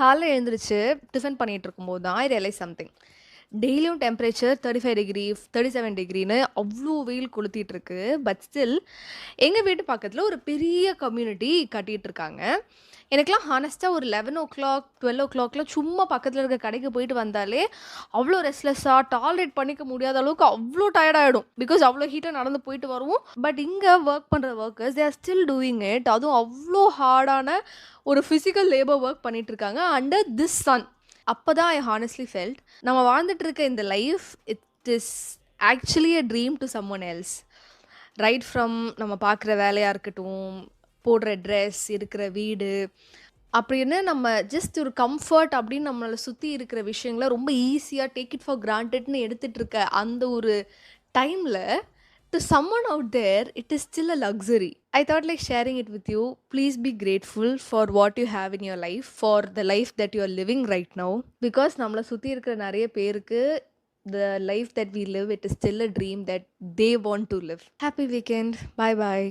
காலைல எழுந்திரிச்சு டிஃபன் பண்ணிட்டு இருக்கும்போது தான் ஐ ரியலைஸ் சம்திங். டெய்லியும் டெம்பரேச்சர் 35 டிகிரி, 37 டிகிரின்னு அவ்ளோ வெயில் கொளுத்திட்டு இருக்கு. பட் ஸ்டில் எங்க வீட்டு பக்கத்துல ஒரு பெரிய கம்யூனிட்டி கட்டிட்டு இருக்காங்க. எனக்கெல்லாம் ஹானஸ்ட்டா ஒரு 11:00, 12:00லாம் சும்மா பக்கத்துல இருக்க கடைக்கு போயிட்டு வந்தாலே, அவ்ளோ ரெஸ்ட்லெஸ்ஸா டாலரேட் பண்ணிக்க முடியாத அளவுக்கு அவ்ளோ டயர்ட் ஆயிடும். பிகாஸ் அவ்ளோ ஹீட்டா நடந்து போயிட்டு வருவோம். பட் இங்க வொர்க் பண்ற workers they are still doing it. அதுவும் அவ்ளோ ஹார்டான ஒரு பிசிக்கல் லேபர் வொர்க் பண்ணிட்டு இருக்காங்க அண்டர் திஸ் சன். அப்பதான் ஐ ஹானஸ்ட்லி ஃபெல்ட் நம்ம வாழ்ந்துட்டு இருக்க இந்த life it is actually a dream to someone else. Right from நம்ம பார்க்குற வேலையா இருக்கட்டும், போடுற ட்ரெஸ், இருக்கிற வீடு, அப்படின்னு நம்ம ஜஸ்ட் ஒரு கம்ஃபர்ட் அப்படின்னு நம்மள சுத்தி இருக்கிற விஷயங்கள ரொம்ப ஈஸியா டேக் இட் ஃபார் கிராண்டட்ன்னு எடுத்துட்டு இருக்க அந்த ஒரு டைம்ல, to someone out there, it is still a luxury. I thought like sharing it with you. Please be grateful for what you have in your life, for the life that you are living right now. Because நம்மள சுத்தி இருக்கிற நிறைய பேருக்கு the life that we live, it is still a dream that they want to live. Happy weekend. Bye bye.